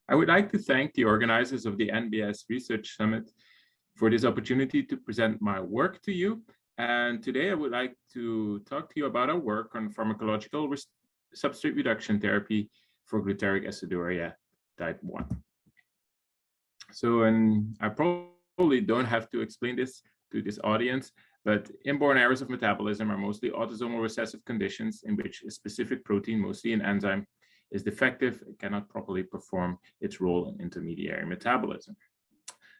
I would like to thank the organizers of the NBS Research Summit for this opportunity to present my work to you. And today I would like to talk to you about our work on pharmacological substrate reduction therapy for glutaric aciduria type 1. So, and I probably don't have to explain this to this audience, but inborn errors of metabolism are mostly autosomal recessive conditions in which a specific protein, mostly an enzyme, is defective and cannot properly perform its role in intermediary metabolism.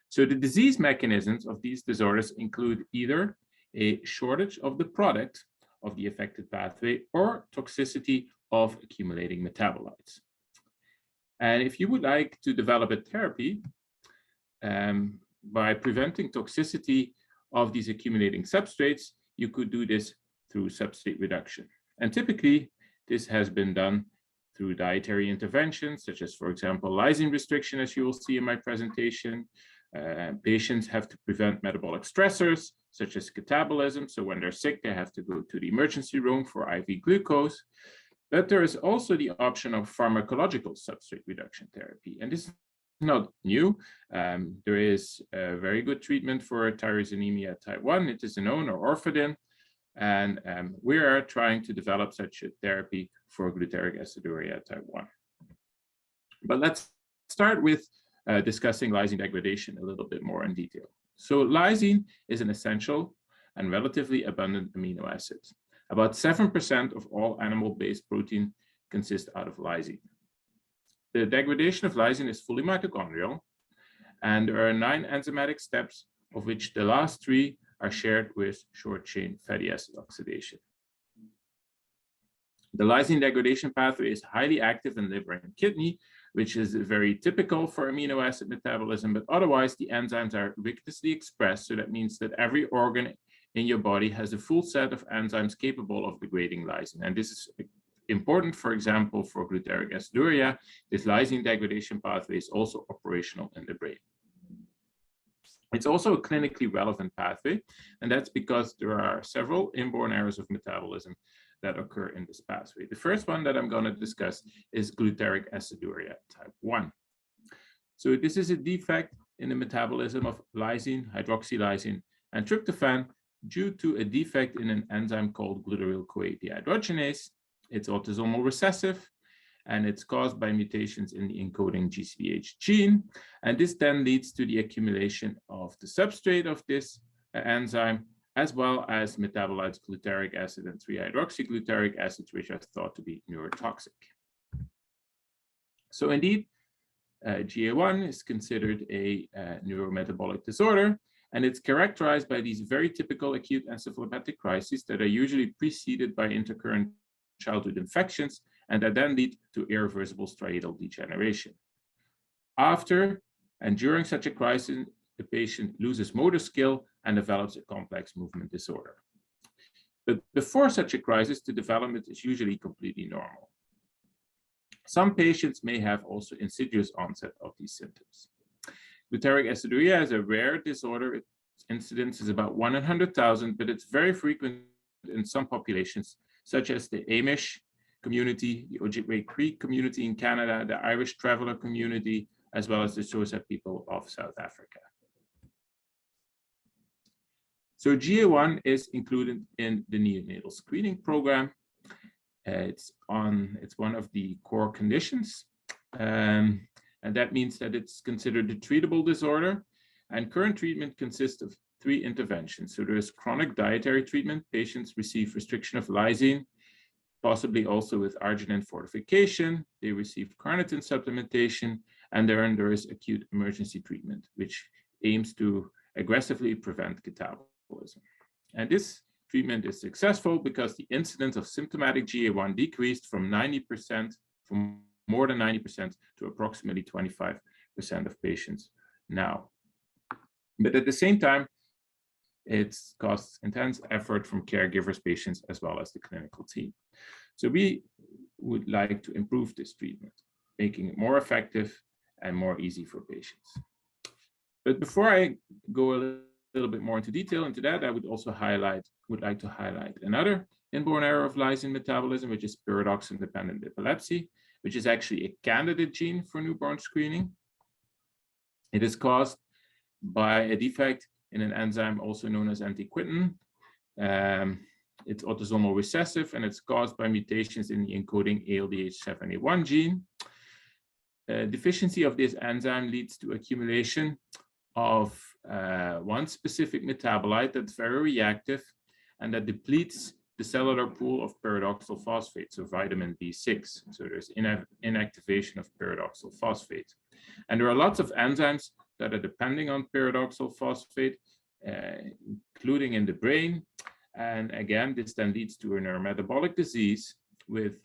So the disease mechanisms of these disorders include either a shortage of the product of the affected pathway or toxicity of accumulating metabolites. And if you would like to develop a therapy by preventing toxicity of these accumulating substrates, you could do this through substrate reduction. And typically, this has been done through dietary interventions, such as, for example, lysine restriction, as you will see in my presentation. Patients have to prevent metabolic stressors, such as catabolism. So when they're sick, they have to go to the emergency room for IV glucose. But there is also the option of pharmacological substrate reduction therapy. And this is not new. There is a very good treatment for tyrosinemia type 1, nitisinone or ofthe. And we are trying to develop such a therapy for glutaric aciduria type 1. But let's start with discussing lysine degradation a little bit more in detail. So lysine is an essential and relatively abundant amino acid. About 7% of all animal-based protein consists out of lysine. The degradation of lysine is fully mitochondrial, and there are 9 enzymatic steps, of which the last 3 are shared with short-chain fatty acid oxidation. The lysine degradation pathway is highly active in liver and kidney, which is very typical for amino acid metabolism, but otherwise the enzymes are ubiquitously expressed. So that means that every organ in your body has a full set of enzymes capable of degrading lysine. And this is important, for example, for glutaric aciduria. This lysine degradation pathway is also operational in the brain. It's also a clinically relevant pathway, and that's because there are several inborn errors of metabolism that occur in this pathway. The first one that I'm going to discuss is glutaric aciduria type 1. So this is a defect in the metabolism of lysine, hydroxylysine, and tryptophan due to a defect in an enzyme called glutaryl-CoA dehydrogenase. It's autosomal recessive, and it's caused by mutations in the encoding Gcdh gene. And this then leads to the accumulation of the substrate of this enzyme, as well as metabolites glutaric acid and 3-hydroxyglutaric acid, which are thought to be neurotoxic. So indeed, GA1 is considered a neurometabolic disorder, and it's characterized by these very typical acute encephalopathic crises that are usually preceded by intercurrent childhood infections, and that then lead to irreversible striatal degeneration. After and during such a crisis, the patient loses motor skill and develops a complex movement disorder. But before such a crisis, the development is usually completely normal. Some patients may have also insidious onset of these symptoms. Glutaric aciduria is a rare disorder. Its incidence is about 1 in 100,000, but it's very frequent in some populations, such as the Amish community, the Ojibwe Creek community in Canada, the Irish traveler community, as well as the Xhosa people of South Africa. So GA1 is included in the neonatal screening program. It's one of the core conditions, and that means that it's considered a treatable disorder. And current treatment consists of 3 interventions. So there is chronic dietary treatment. Patients receive restriction of lysine, possibly also with arginine fortification. They receive carnitine supplementation, and then there is acute emergency treatment, which aims to aggressively prevent catabolism. And this treatment is successful because the incidence of symptomatic GA1 decreased from 90%, from more than 90% to approximately 25% of patients now. But at the same time, it costs intense effort from caregivers, patients, as well as the clinical team. So we would like to improve this treatment, making it more effective and more easy for patients. But before I go a little bit more into detail into that, I would like to highlight another inborn error of lysine metabolism, which is pyridoxine-dependent epilepsy. which is actually a candidate gene for newborn screening. It is caused by a defect in an enzyme also known as antiquintin. It's autosomal recessive, and it's caused by mutations in the encoding ALDH7A1 gene. Deficiency of this enzyme leads to accumulation of one specific metabolite that's very reactive and that depletes the cellular pool of pyridoxal phosphate, so vitamin B6. So there's inactivation of pyridoxal phosphate. And there are lots of enzymes that are depending on pyridoxal phosphate, including in the brain. And again, this then leads to a neurometabolic disease with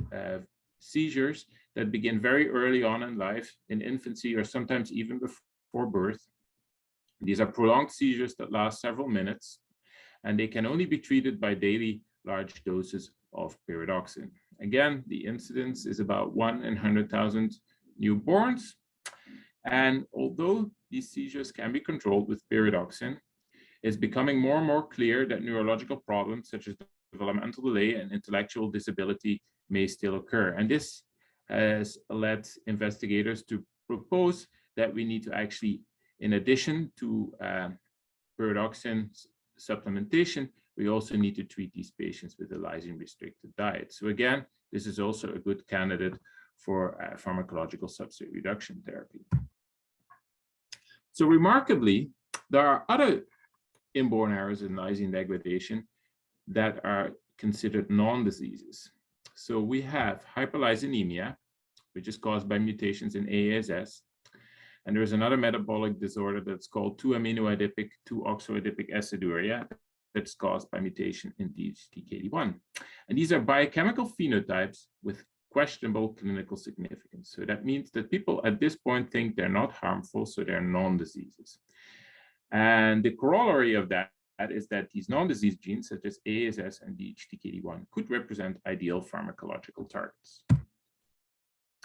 seizures that begin very early on in life, in infancy, or sometimes even before birth. These are prolonged seizures that last several minutes, and they can only be treated by daily large doses of pyridoxine. Again, the incidence is about 1 in 100,000 newborns. And although these seizures can be controlled with pyridoxine, it's becoming more and more clear that neurological problems such as developmental delay and intellectual disability may still occur. And this has led investigators to propose that we need to actually, in addition to pyridoxine supplementation, we also need to treat these patients with a lysine-restricted diet. So again, this is also a good candidate for pharmacological substrate reduction therapy. So remarkably, there are other inborn errors in lysine degradation that are considered non-diseases. So we have hyperlysinemia, which is caused by mutations in Aass. And there's another metabolic disorder that's called 2-aminoadipic 2-oxoadipic aciduria that's caused by mutation in DHTKD1. And these are biochemical phenotypes with questionable clinical significance. So that means that people at this point think they're not harmful, so they're non-diseases. And the corollary of that is that these non-disease genes, such as Aass and DHTKD1, could represent ideal pharmacological targets.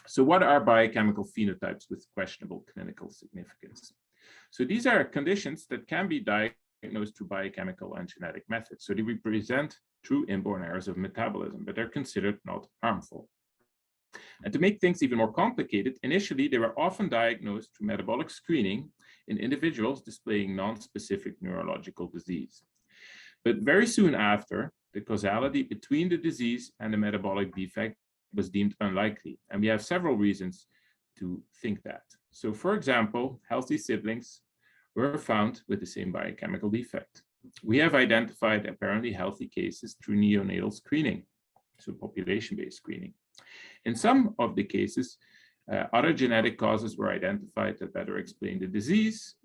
So what are biochemical phenotypes with questionable clinical significance? So these are conditions that can be diagnosed through biochemical and genetic methods. So they represent true inborn errors of metabolism, but they're considered not harmful. And to make things even more complicated, initially they were often diagnosed through metabolic screening in individuals displaying non-specific neurological disease. But very soon after, the causality between the disease and the metabolic defect was deemed unlikely. And we have several reasons to think that. So for example, healthy siblings were found with the same biochemical defect. We have identified apparently healthy cases through neonatal screening, so population-based screening. In some of the cases, other genetic causes were identified that better explain the disease.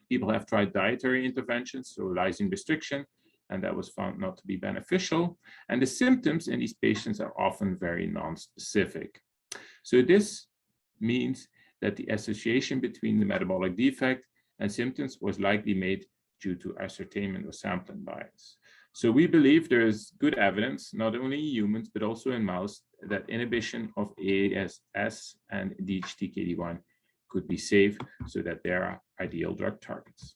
People have tried dietary interventions, so lysine restriction, and that was found not to be beneficial. And the symptoms in these patients are often very non-specific. So this means that the association between the metabolic defect and symptoms was likely made due to ascertainment or sampling bias. So we believe there is good evidence, not only in humans, but also in mouse, that inhibition of Aass and DHTKD1 could be safe so that they are ideal drug targets.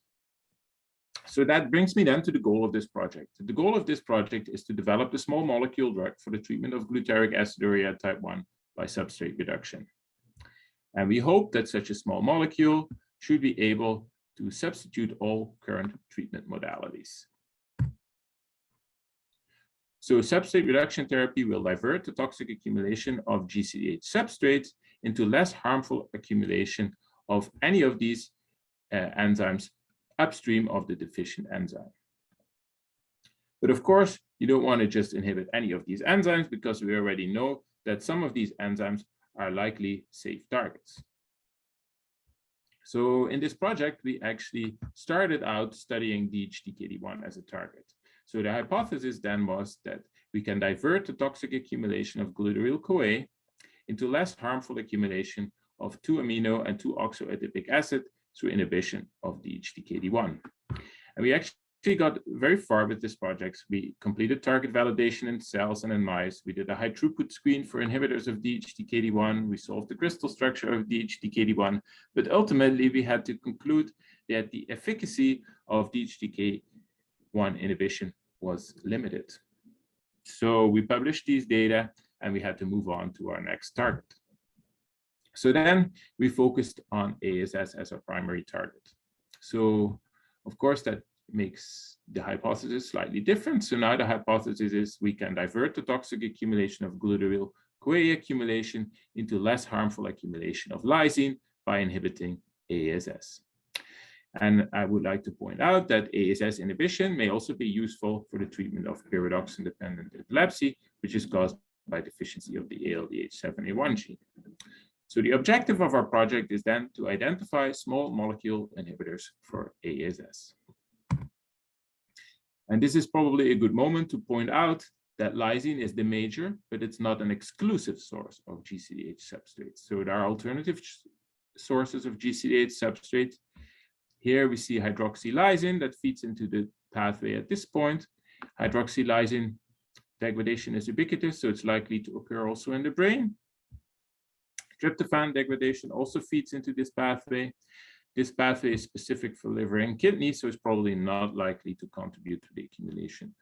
So that brings me then to the goal of this project. The goal of this project is to develop a small molecule drug for the treatment of glutaric aciduria type 1 by substrate reduction. And we hope that such a small molecule should be able to substitute all current treatment modalities. So substrate reduction therapy will divert the toxic accumulation of Gcdh substrates into less harmful accumulation of any of these enzymes upstream of the deficient enzyme. But of course, you don't want to just inhibit any of these enzymes because we already know that some of these enzymes are likely safe targets. So in this project, we actually started out studying DHTKD1 as a target. So the hypothesis then was that we can divert the toxic accumulation of glutaryl-CoA into less harmful accumulation of 2-amino and 2-oxoadipic acid through inhibition of DHTKD1. And we actually got very far with this project. We completed target validation in cells and in mice. We did a high throughput screen for inhibitors of DHTKD1. We solved the crystal structure of DHTKD1, but ultimately we had to conclude that the efficacy of DHTKD1 inhibition was limited. So we published these data and we had to move on to our next target. So then we focused on ASS as our primary target. So of course that makes the hypothesis slightly different. So now the hypothesis is we can divert the toxic accumulation of glutaryl-CoA accumulation into less harmful accumulation of lysine by inhibiting ASS. And I would like to point out that ASS inhibition may also be useful for the treatment of pyridoxine-dependent epilepsy, which is caused by deficiency of the ALDH7A1 gene. So the objective of our project is then to identify small molecule inhibitors for ASS. And this is probably a good moment to point out that lysine is the major, but it's not an exclusive source of Gcdh substrates. So there are alternative sources of Gcdh substrate. Here we see hydroxylysine that feeds into the pathway at this point. Hydroxylysine degradation is ubiquitous, so it's likely to occur also in the brain. Tryptophan degradation also feeds into this pathway. This pathway is specific for liver and kidney, so it's probably not likely to contribute to the accumulation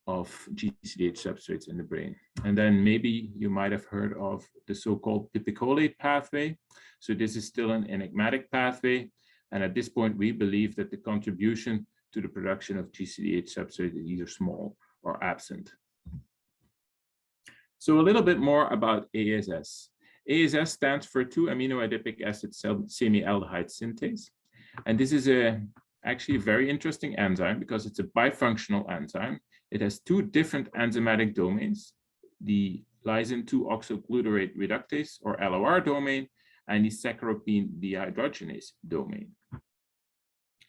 of Gcdh substrates in the brain. And then maybe you might have heard of the so-called pipicolate pathway. So this is still an enigmatic pathway. And at this point, we believe that the contribution to the production of Gcdh substrate is either small or absent. So a little bit more about ASS. ASS stands for 2-amino-adipic acid semialdehyde synthase. And this is actually a very interesting enzyme because it's a bifunctional enzyme. It has two different enzymatic domains, the lysine 2-oxoglutarate reductase or LOR domain and the saccharopine dehydrogenase domain.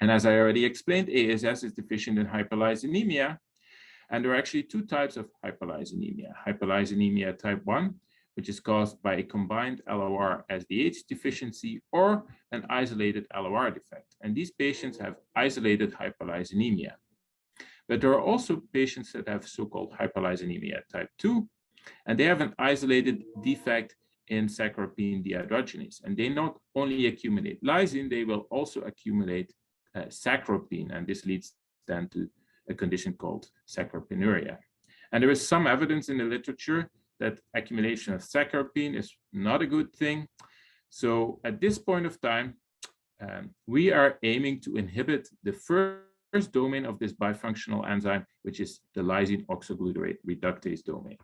And as I already explained, ASS is deficient in hyperlysinemia. And there are actually two types of hyperlysinemia. Hyperlysinemia type 1, which is caused by a combined LOR-SDH deficiency or an isolated LOR defect. And these patients have isolated hyperlysinemia. But there are also patients that have so-called hyperlysinemia type 2, and they have an isolated defect in saccharopine dehydrogenase. And they not only accumulate lysine, they will also accumulate saccharopine, and this leads then to a condition called saccharopinuria. And there is some evidence in the literature that accumulation of saccharopine is not a good thing. So at this point of time, we are aiming to inhibit the first domain of this bifunctional enzyme, which is the lysine oxoglutarate reductase domain.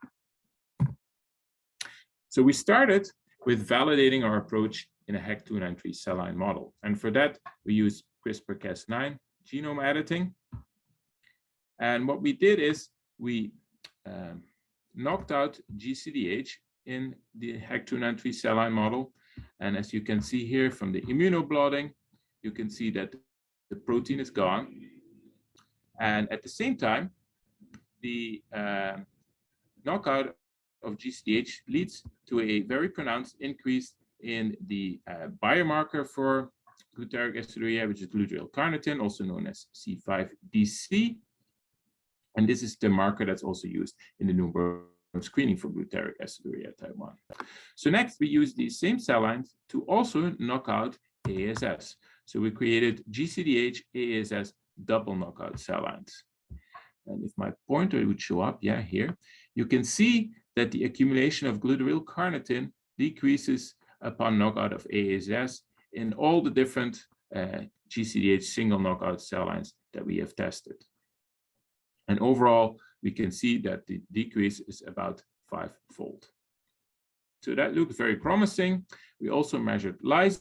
So we started with validating our approach in a HEC293 cell line model. And for that, we use CRISPR-Cas9 genome editing. And what we did is we knocked out Gcdh in the HEC293 cell line model. And as you can see here from the immunoblotting, you can see that the protein is gone. And at the same time, the knockout of Gcdh leads to a very pronounced increase in the biomarker for glutaric aciduria, which is glutaryl-carnitin, also known as C5DC. And this is the marker that's also used in the newborn screening for glutaric aciduria type 1. So next, we use these same cell lines to also knock out ASS. So we created Gcdh ASS double knockout cell lines. And if my pointer would show up, yeah, here, you can see that the accumulation of glutaryl-carnitin decreases upon knockout of ASS in all the different Gcdh single knockout cell lines that we have tested. And overall, we can see that the decrease is about 5-fold. So that looks very promising. We also measured lysine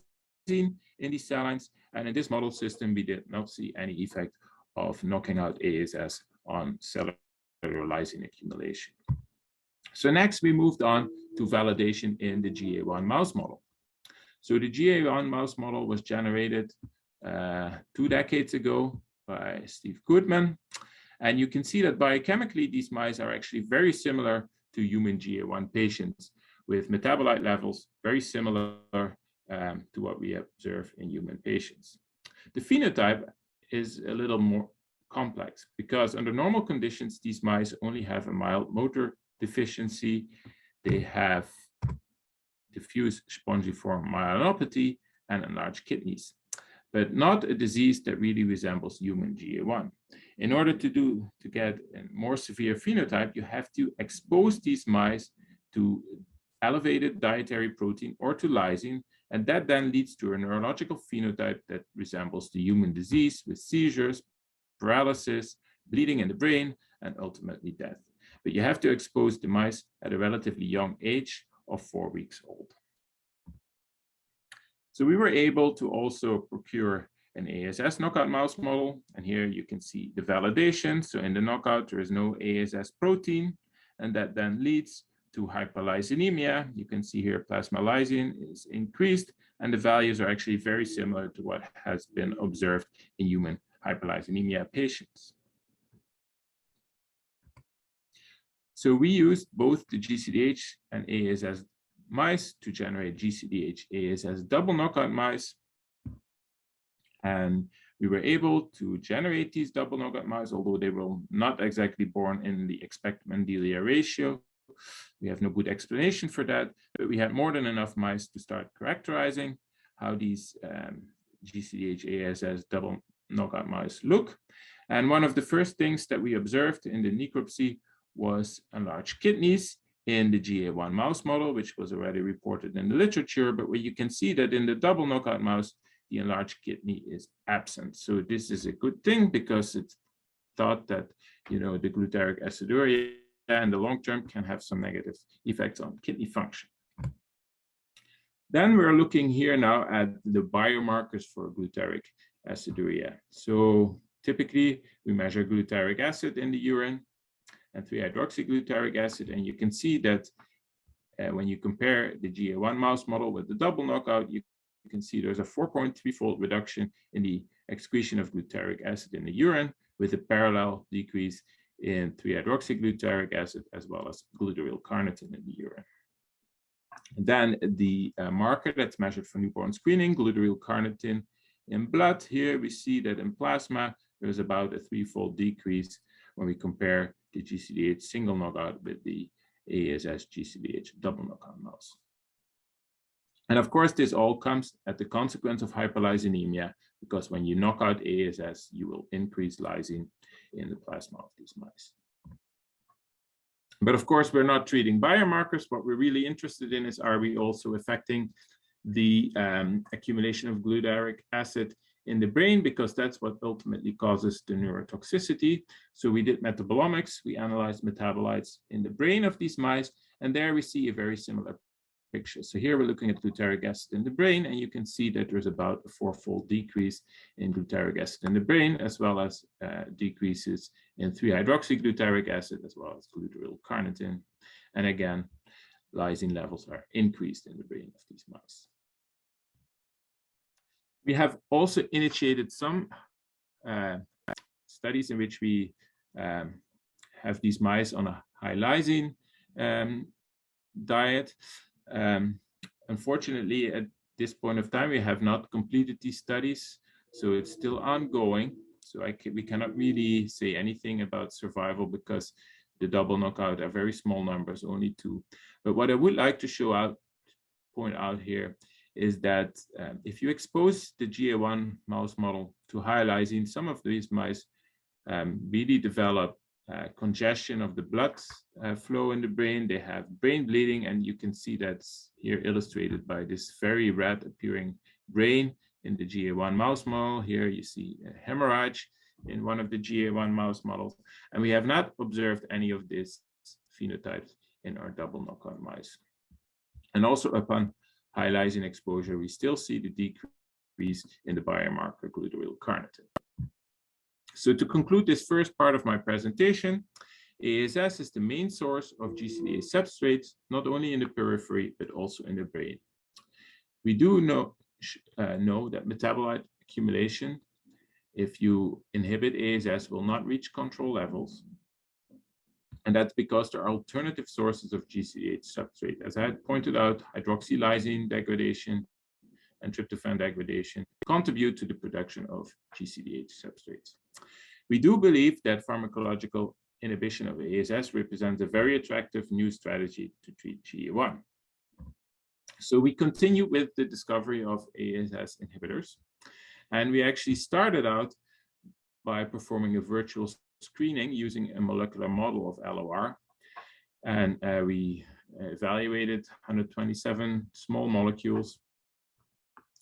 in these cell lines. And in this model system, we did not see any effect of knocking out ASS on cellular lysine accumulation. So next, we moved on to validation in the GA1 mouse model. So the GA1 mouse model was generated 2 decades ago by Steve Goodman. And you can see that biochemically, these mice are actually very similar to human GA1 patients with metabolite levels very similar to what we observe in human patients. The phenotype is a little more complex because under normal conditions, these mice only have a mild motor deficiency. They have diffuse spongiform myelopathy and enlarged kidneys, but not a disease that really resembles human GA1. In order to get a more severe phenotype, you have to expose these mice to elevated dietary protein or to lysine, and that then leads to a neurological phenotype that resembles the human disease with seizures, paralysis, bleeding in the brain, and ultimately death. But you have to expose the mice at a relatively young age of 4 weeks old. So we were able to also procure an ASS knockout mouse model, and here you can see the validation. So in the knockout, there is no ASS protein, and that then leads to hyperlysinemia. You can see here plasma lysine is increased, and the values are actually very similar to what has been observed in human hyperlysinemia patients. So we used both the Gcdh and ASS mice to generate Gcdh ASS double knockout mice. And we were able to generate these double knockout mice, although they were not exactly born in the expected Mendelian ratio. We have no good explanation for that, but we had more than enough mice to start characterizing how these Gcdh ASS double knockout mice look. And one of the first things that we observed in the necropsy was enlarged kidneys in the GA1 mouse model, which was already reported in the literature, but where you can see that in the double knockout mouse, the enlarged kidney is absent. So this is a good thing because it's thought that, the glutaric aciduria in the long term can have some negative effects on kidney function. Then we're looking here now at the biomarkers for glutaric aciduria. So typically we measure glutaric acid in the urine and 3-hydroxyglutaric acid, and you can see that when you compare the GA1 mouse model with the double knockout, you can see there's a 4.3-fold reduction in the excretion of glutaric acid in the urine, with a parallel decrease in 3-hydroxyglutaric acid as well as glutaryl-carnitin in the urine. And then the marker that's measured for newborn screening, glutaryl-carnitin in blood. Here we see that in plasma, there's about a 3-fold decrease when we compare the Gcdh single knockout with the ASS Gcdh double knockout mouse. And of course, this all comes at the consequence of hyperlysinemia, because when you knock out ASS, you will increase lysine in the plasma of these mice. But of course, we're not treating biomarkers. What we're really interested in is, are we also affecting the accumulation of glutaric acid in the brain, because that's what ultimately causes the neurotoxicity. So we did metabolomics, we analyzed metabolites in the brain of these mice, and there we see a very similar picture. So here we're looking at glutaric acid in the brain, and you can see that there's about a 4-fold decrease in glutaric acid in the brain, as well as decreases in 3-hydroxyglutaric acid, as well as glutaryl-carnitin. And again, lysine levels are increased in the brain of these mice. We have also initiated some studies in which we have these mice on a high lysine diet. Unfortunately, at this point of time, we have not completed these studies, so it's still ongoing. So we cannot really say anything about survival because the double knockout are very small numbers, only 2. But what I would like to point out here is that if you expose the GA1 mouse model to high lysine, some of these mice really develop congestion of the blood flow in the brain. They have brain bleeding, and you can see that's here illustrated by this very red appearing brain in the GA1 mouse model. Here you see a hemorrhage in one of the GA1 mouse models, and we have not observed any of this phenotypes in our double knockout mice. And also upon high lysine exposure, we still see the decrease in the biomarker glutaryl-carnitin. So to conclude this first part of my presentation, ASS is the main source of Gcdh substrates, not only in the periphery, but also in the brain. We do know that metabolite accumulation, if you inhibit ASS, will not reach control levels. And that's because there are alternative sources of Gcdh substrate. As I had pointed out, hydroxylysine degradation and tryptophan degradation contribute to the production of Gcdh substrates. We do believe that pharmacological inhibition of ASS represents a very attractive new strategy to treat GA1. So we continue with the discovery of ASS inhibitors. And we actually started out by performing a virtual screening using a molecular model of LOR. And we evaluated 127 small molecules,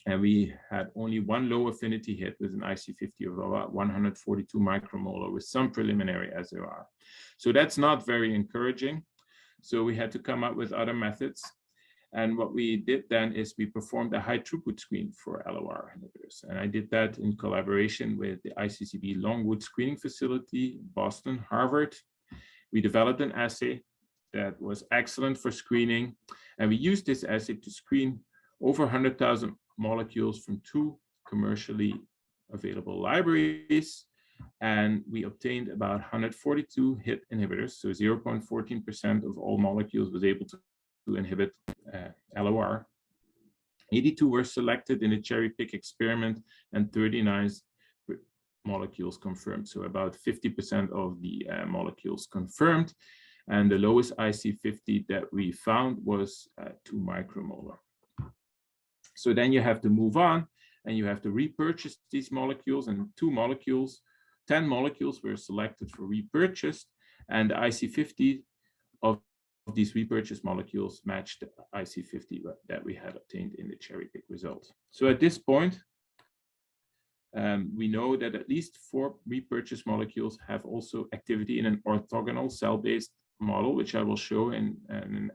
and we had only one low affinity hit with an IC50 of about 142 micromolar with some preliminary SOR. So that's not very encouraging. So we had to come up with other methods. And what we did then is we performed a high throughput screen for LOR inhibitors. And I did that in collaboration with the ICCB Longwood Screening Facility, Boston, Harvard. We developed an assay that was excellent for screening. And we used this assay to screen over 100,000 molecules from 2 commercially available libraries. And we obtained about 142 hit inhibitors. So 0.14% of all molecules was able to inhibit LOR. 82 were selected in a cherry pick experiment, and 39 molecules confirmed. So about 50% of the molecules confirmed. And the lowest IC50 that we found was 2 micromolar. So then you have to move on and you have to repurchase these molecules, and 10 molecules were selected for repurchase, and the IC50 of these repurchased molecules matched the IC50 that we had obtained in the cherry pick results. So at this point, we know that at least 4 repurchased molecules have also activity in an orthogonal cell-based model, which I will show in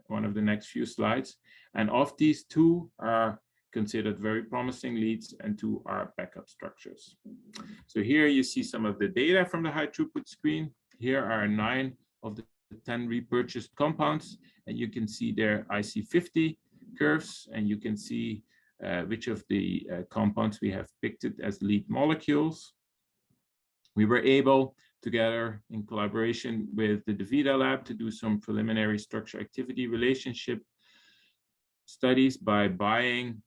one of the next few slides. And of these, 2 are considered very promising leads and 2 are backup structures. So here you see some of the data from the high throughput screen. Here are 9 of the 10 repurchased compounds, and you can see their IC50 curves, and you can see which of the compounds we have picked as lead molecules. We were able, together in collaboration with the DeVita lab, to do some preliminary structure activity relationship studies by buying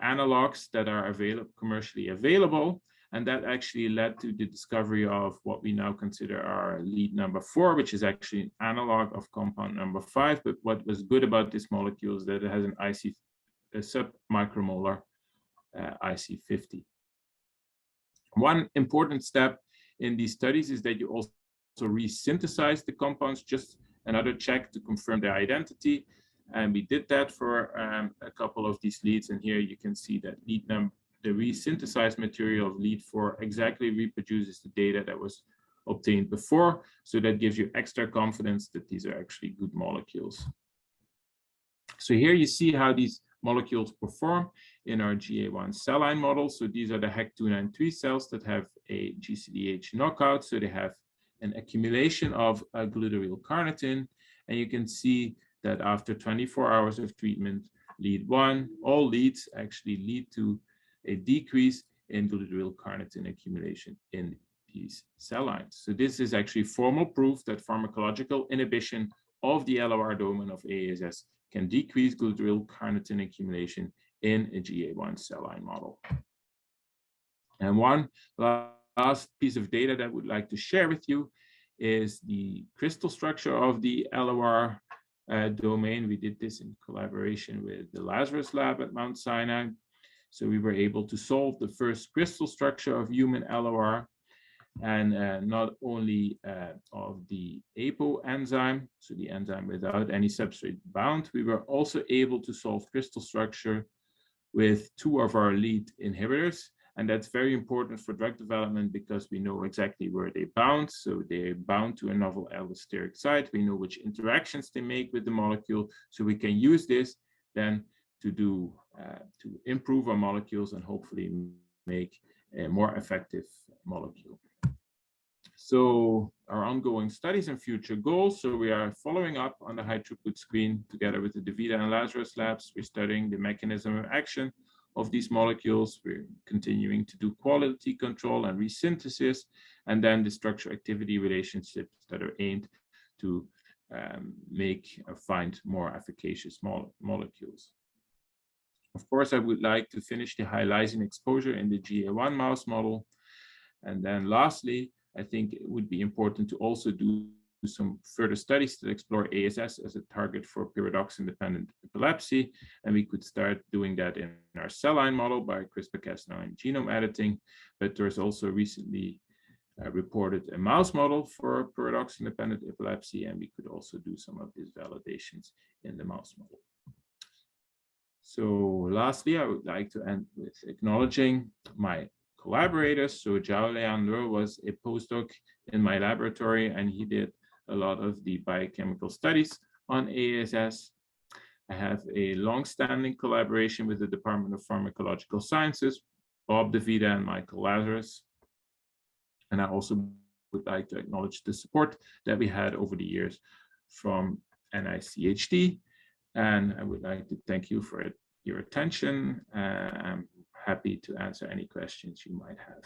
analogs that are commercially available. And that actually led to the discovery of what we now consider our lead number 4, which is actually an analog of compound number 5. But what was good about this molecule is that it has a sub-micromolar IC50. One important step in these studies is that you also resynthesize the compounds, just another check to confirm their identity. And we did that for a couple of these leads. And here you can see that the resynthesized material of lead 4 exactly reproduces the data that was obtained before. So that gives you extra confidence that these are actually good molecules. So here you see how these molecules perform in our GA1 cell line model. So these are the HEC293 cells that have a Gcdh knockout. So they have an accumulation of glutaryl carnitin. And you can see that after 24 hours of treatment, lead 1, all leads actually lead to a decrease in glutaryl carnitin accumulation in these cell lines. So this is actually formal proof that pharmacological inhibition of the LOR domain of ASS can decrease glutaryl carnitin accumulation in a GA1 cell line model. And one last piece of data that I would like to share with you is the crystal structure of the LOR domain. We did this in collaboration with the Lazarus lab at Mount Sinai. So we were able to solve the first crystal structure of human LOR, and not only of the APO enzyme, so the enzyme without any substrate bound, we were also able to solve crystal structure with 2 of our lead inhibitors. And that's very important for drug development because we know exactly where they bound. So they bound to a novel allosteric site. We know which interactions they make with the molecule. So we can use this then to improve our molecules and hopefully make a more effective molecule. So our ongoing studies and future goals. So we are following up on the high throughput screen together with the DeVita and Lazarus labs. We're studying the mechanism of action of these molecules. We're continuing to do quality control and resynthesis, and then the structure activity relationships that are aimed to find more efficacious molecules. Of course, I would like to finish the high lysine exposure in the GA1 mouse model. And then lastly, I think it would be important to also do some further studies to explore ASS as a target for pyridox-independent epilepsy. And we could start doing that in our cell line model by CRISPR-Cas9 genome editing. But there's also recently reported a mouse model for paradox-independent epilepsy, and we could also do some of these validations in the mouse model. So lastly, I would like to end with acknowledging my collaborators. So Zhao Leandro was a postdoc in my laboratory, and he did a lot of the biochemical studies on Aass. I have a long-standing collaboration with the Department of Pharmacological Sciences, ofthe, and Michael Lazarus. And I also would like to acknowledge the support that we had over the years from NICHD. And I would like to thank you for your attention. I'm happy to answer any questions you might have.